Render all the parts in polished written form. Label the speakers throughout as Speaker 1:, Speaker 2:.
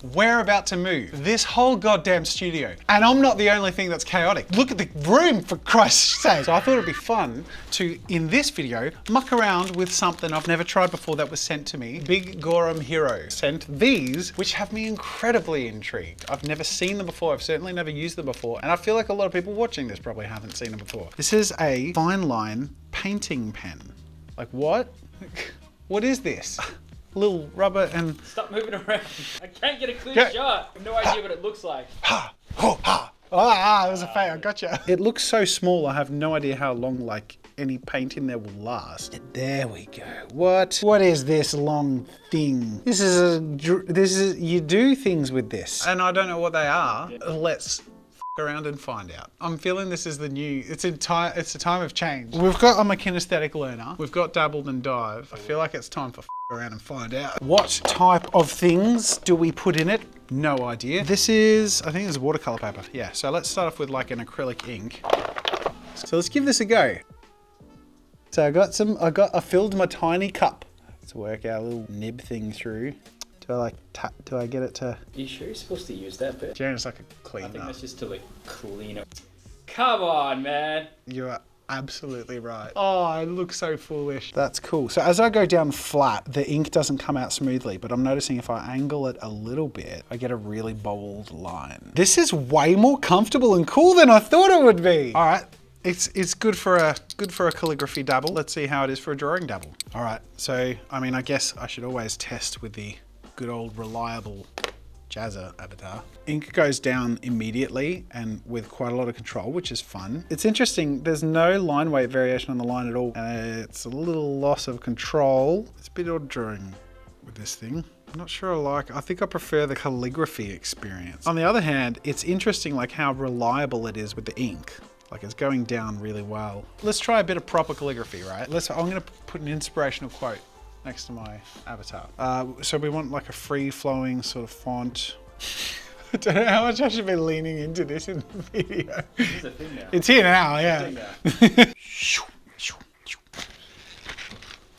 Speaker 1: We're about to move this whole goddamn studio. And I'm not the only thing that's chaotic. Look at the room, for Christ's sake. So I thought it'd be fun to, in this video, muck around with something I've never tried before that was sent to me. Big Gorham Hero sent these, which have me incredibly intrigued. I've never seen them before. I've certainly never used them before. And I feel like a lot of people watching this probably haven't seen them before. This is a fine line painting pen. Like what? What is this? Little rubber and...
Speaker 2: Stop moving around. I can't get a clear shot. I have no idea what it looks like.
Speaker 1: Ha! Ho! Ha! Ah, it was a fail. I gotcha. It looks so small. I have no idea how long, like, any paint in there will last. There we go. What is this long thing? This is you do things with this. And I don't know what they are. Yeah. Let's around and find out. I'm feeling this is the new, it's a time of change. I'm a kinesthetic learner. We've got dabbled and dive. I feel like it's time for around and find out. What type of things do we put in it? No idea. This is, I think it's watercolor paper. Yeah, so let's start off with like an acrylic ink. So let's give this a go. So I filled my tiny cup. Let's work our little nib thing through. Do I get it to...
Speaker 2: Are you sure you're supposed to use that bit?
Speaker 1: Jaren's like a cleaner.
Speaker 2: I think that's just to like clean it. Come on, man.
Speaker 1: You are absolutely right. Oh, I look so foolish. That's cool. So as I go down flat, the ink doesn't come out smoothly, but I'm noticing if I angle it a little bit, I get a really bold line. This is way more comfortable and cool than I thought it would be. All right. It's good for a calligraphy dabble. Let's see how it is for a drawing dabble. All right. So, I mean, I guess I should always test with the good old reliable JAZZA avatar. Ink goes down immediately and with quite a lot of control, which is fun. It's interesting, there's no line weight variation on the line at all. And it's a little loss of control. It's a bit odd drawing with this thing. I'm not sure I think I prefer the calligraphy experience. On the other hand, it's interesting like how reliable it is with the ink. Like it's going down really well. Let's try a bit of proper calligraphy, right? I'm gonna put an inspirational quote next to my avatar. So we want like a free-flowing sort of font. I don't know how much I should be leaning into this in the video.
Speaker 2: It's a thing now.
Speaker 1: It's here now, yeah.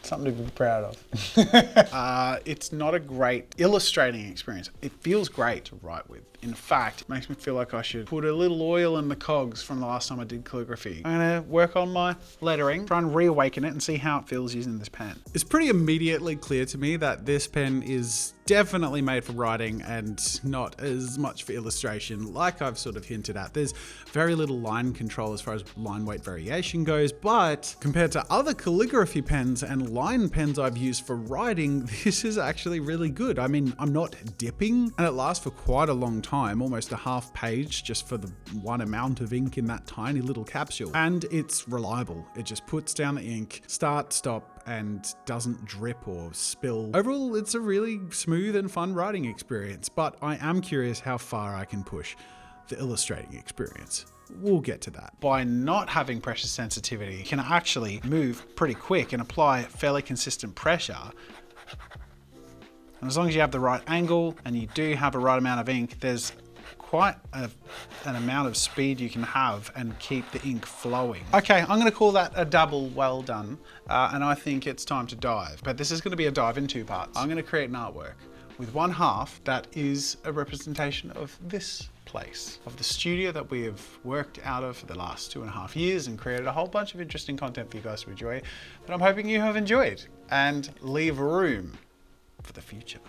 Speaker 1: Something to be proud of. It's not a great illustrating experience. It feels great to write with. In fact, it makes me feel like I should put a little oil in the cogs from the last time I did calligraphy. I'm gonna work on my lettering, try and reawaken it and see how it feels using this pen. It's pretty immediately clear to me that this pen is definitely made for writing and not as much for illustration, like I've sort of hinted at. There's very little line control as far as line weight variation goes, but compared to other calligraphy pens and line pens I've used for writing, this is actually really good. I mean, I'm not dipping and it lasts for quite a long time, almost a half page just for the one amount of ink in that tiny little capsule. And it's reliable. It just puts down the ink, start, stop, and doesn't drip or spill. Overall, it's a really smooth and fun writing experience, but I am curious how far I can push the illustrating experience. We'll get to that. By not having pressure sensitivity, you can actually move pretty quick and apply fairly consistent pressure. And as long as you have the right angle and you do have a right amount of ink, there's quite an amount of speed you can have and keep the ink flowing. Okay, I'm gonna call that a double well done. And I think it's time to dive. But this is gonna be a dive in two parts. I'm gonna create an artwork with one half that is a representation of this place, of the studio that we have worked out of for the last 2.5 years and created a whole bunch of interesting content for you guys to enjoy that I'm hoping you have enjoyed and leave room for the future.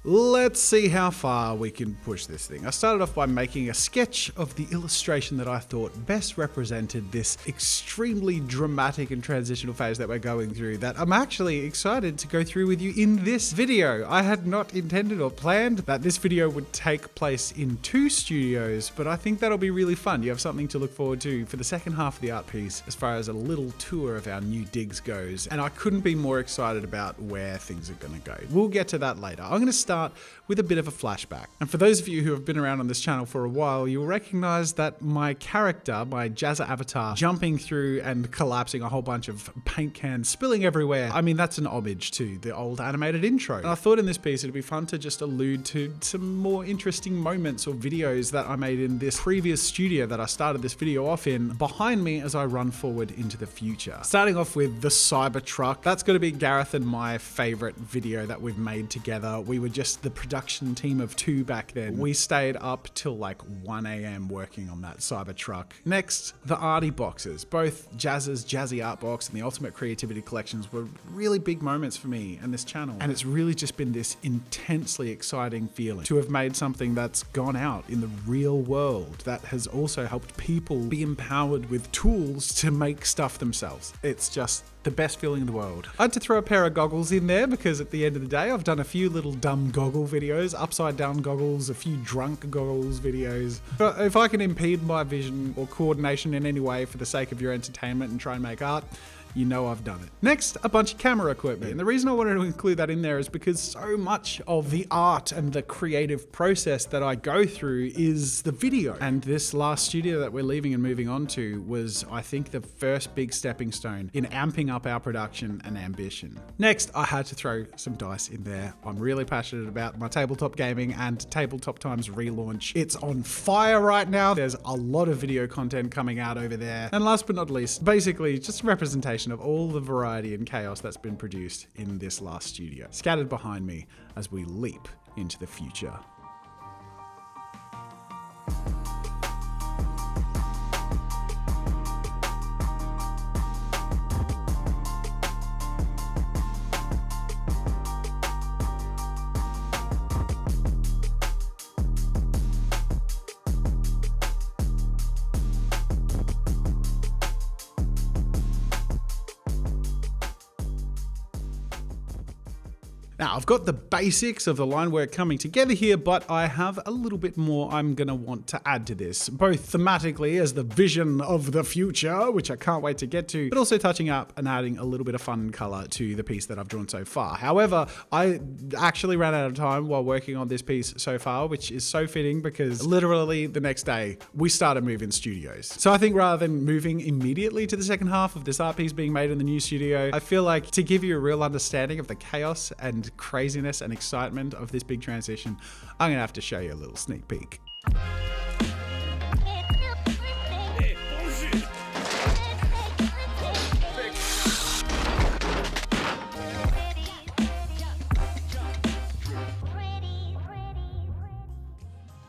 Speaker 1: Let's see how far we can push this thing. I started off by making a sketch of the illustration that I thought best represented this extremely dramatic and transitional phase that we're going through that I'm actually excited to go through with you in this video. I had not intended or planned that this video would take place in 2 studios, but I think that'll be really fun. You have something to look forward to for the second half of the art piece as far as a little tour of our new digs goes. And I couldn't be more excited about where things are gonna go. We'll get to that later. I'm gonna start with a bit of a flashback. And for those of you who have been around on this channel for a while, you'll recognize that my character, my JAZZA avatar, jumping through and collapsing a whole bunch of paint cans, spilling everywhere. I mean, that's an homage to the old animated intro. And I thought in this piece it'd be fun to just allude to some more interesting moments or videos that I made in this previous studio that I started this video off in behind me as I run forward into the future. Starting off with the Cybertruck. That's going to be Gareth and my favorite video that we've made together. We were just just the production team of 2 back then. We stayed up till like 1 a.m. working on that Cybertruck. Next, the arty boxes. Both JAZZA'S Jazzy Art Box and the Ultimate Creativity Collections were really big moments for me and this channel. And it's really just been this intensely exciting feeling to have made something that's gone out in the real world that has also helped people be empowered with tools to make stuff themselves. It's just the best feeling in the world. I had to throw a pair of goggles in there because at the end of the day, I've done a few little dumb goggle videos, upside down goggles, a few drunk goggles videos. But if I can impede my vision or coordination in any way for the sake of your entertainment and try and make art, you know I've done it. Next, a bunch of camera equipment. And the reason I wanted to include that in there is because so much of the art and the creative process that I go through is the video. And this last studio that we're leaving and moving on to was, I think, the first big stepping stone in amping up our production and ambition. Next, I had to throw some dice in there. I'm really passionate about my tabletop gaming and Tabletop Times relaunch. It's on fire right now. There's a lot of video content coming out over there. And last but not least, basically just a representation of all the variety and chaos that's been produced in this last studio, scattered behind me as we leap into the future. Now, I've got the basics of the line work coming together here, but I have a little bit more I'm going to want to add to this, both thematically as the vision of the future, which I can't wait to get to, but also touching up and adding a little bit of fun and color to the piece that I've drawn so far. However, I actually ran out of time while working on this piece so far, which is so fitting because literally the next day we started moving studios. So I think rather than moving immediately to the second half of this art piece being made in the new studio, I feel like to give you a real understanding of the chaos and craziness and excitement of this big transition, I'm gonna have to show you a little sneak peek.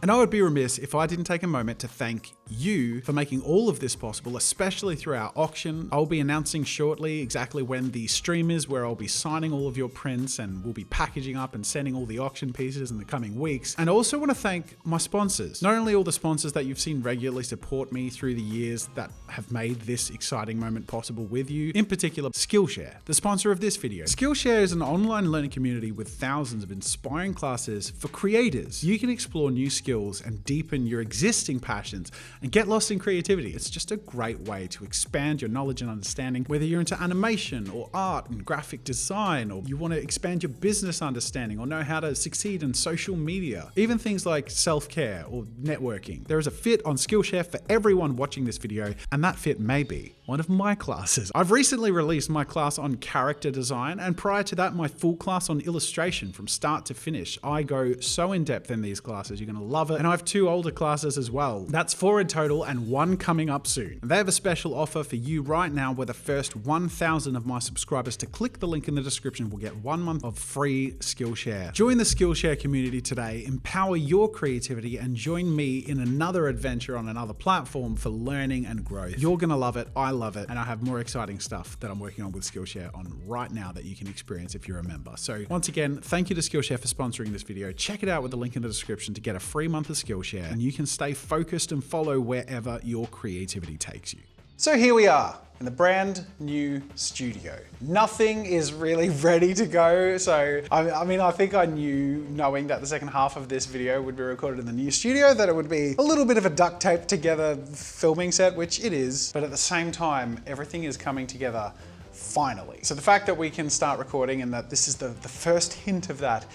Speaker 1: And I would be remiss if I didn't take a moment to thank you for making all of this possible, especially through our auction. I'll be announcing shortly exactly when the stream is, where I'll be signing all of your prints and we'll be packaging up and sending all the auction pieces in the coming weeks. And I also want to thank my sponsors. Not only all the sponsors that you've seen regularly support me through the years that have made this exciting moment possible with you, in particular Skillshare, the sponsor of this video. Skillshare is an online learning community with thousands of inspiring classes for creators. You can explore new skills and deepen your existing passions and get lost in creativity. It's just a great way to expand your knowledge and understanding, whether you're into animation or art and graphic design, or you want to expand your business understanding or know how to succeed in social media, even things like self-care or networking. There is a fit on Skillshare for everyone watching this video, and that fit may be one of my classes. I've recently released my class on character design, and prior to that, my full class on illustration from start to finish. I go so in depth in these classes, you're gonna love it. And I have 2 older classes as well. That's 4 in total and 1 coming up soon. They have a special offer for you right now where the first 1,000 of my subscribers to click the link in the description will get 1 month of free Skillshare. Join the Skillshare community today, empower your creativity, and join me in another adventure on another platform for learning and growth. You're gonna love it, I love it, and I have more exciting stuff that I'm working on with Skillshare on right now that you can experience if you're a member. So once again, thank you to Skillshare for sponsoring this video. Check it out with the link in the description to get a free month of Skillshare, and you can stay focused and follow wherever your creativity takes you. So here we are in the brand new studio. Nothing is really ready to go. So, I mean, I think I knew, knowing that the second half of this video would be recorded in the new studio, that it would be a little bit of a duct tape together filming set, which it is, but at the same time, everything is coming together finally. So the fact that we can start recording and that this is the first hint of that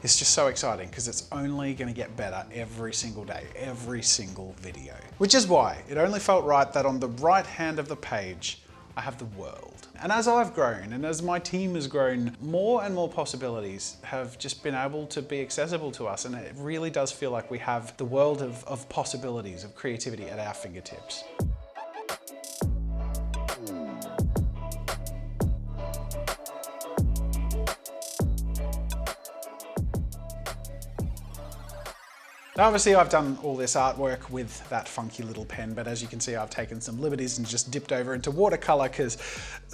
Speaker 1: is just so exciting, because it's only going to get better every single day, every single video. Which is why it only felt right that on the right hand of the page, I have the world. And as I've grown and as my team has grown, more and more possibilities have just been able to be accessible to us. And it really does feel like we have the world of possibilities, of creativity at our fingertips. Now, obviously I've done all this artwork with that funky little pen, but as you can see, I've taken some liberties and just dipped over into watercolor because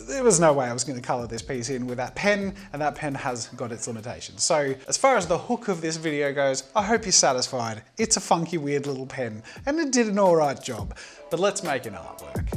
Speaker 1: there was no way I was going to color this piece in with that pen, and that pen has got its limitations. So as far as the hook of this video goes, I hope you're satisfied. It's a funky, weird little pen, and it did an all right job. But let's make an artwork.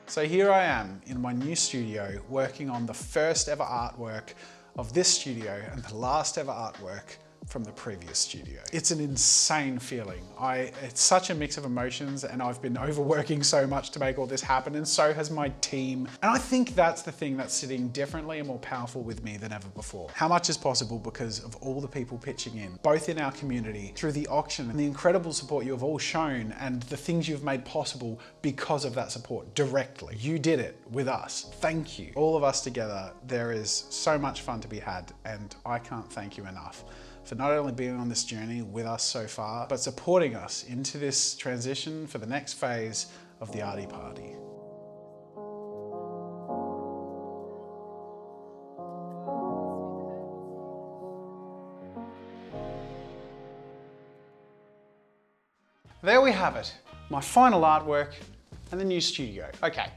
Speaker 1: So here I am in my new studio working on the first ever artwork of this studio and the last ever artwork from the previous studio. It's an insane feeling. It's such a mix of emotions, and I've been overworking so much to make all this happen, and so has my team. And I think that's the thing that's sitting differently and more powerful with me than ever before. How much is possible because of all the people pitching in, both in our community, through the auction, and the incredible support you have all shown, and the things you've made possible because of that support directly. You did it with us. Thank you. All of us together, there is so much fun to be had, and I can't thank you enough for not only being on this journey with us so far, but supporting us into this transition for the next phase of the Arty Party. There we have it, my final artwork and the new studio. Okay.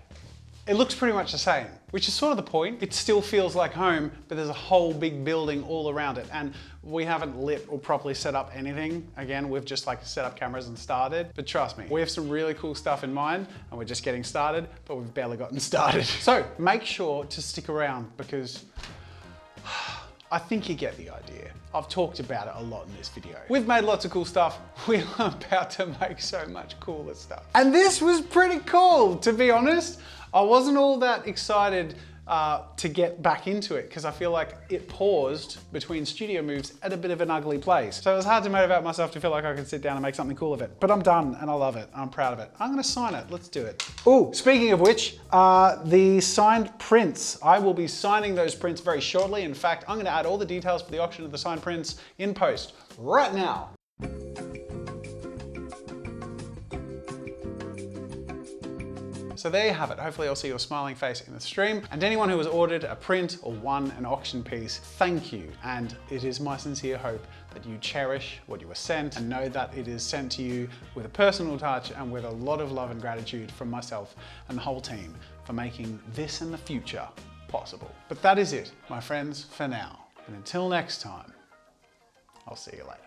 Speaker 1: It looks pretty much the same, which is sort of the point. It still feels like home, but there's a whole big building all around it, and we haven't lit or properly set up anything. Again, we've just like set up cameras and started, but trust me, we have some really cool stuff in mind, and we're just getting started, but we've barely gotten started. So make sure to stick around because I think you get the idea. I've talked about it a lot in this video. We've made lots of cool stuff. We're about to make so much cooler stuff. And this was pretty cool, to be honest. I wasn't all that excited to get back into it because I feel like it paused between studio moves at a bit of an ugly place. So it was hard to motivate myself to feel like I could sit down and make something cool of it. But I'm done and I love it. I'm proud of it. I'm gonna sign it. Let's do it. Oh, speaking of which, the signed prints. I will be signing those prints very shortly. In fact, I'm gonna add all the details for the auction of the signed prints in post right now. So there you have it. Hopefully I'll see your smiling face in the stream. And anyone who has ordered a print or won an auction piece, thank you. And it is my sincere hope that you cherish what you were sent and know that it is sent to you with a personal touch and with a lot of love and gratitude from myself and the whole team for making this and the future possible. But that is it, my friends, for now. And until next time, I'll see you later.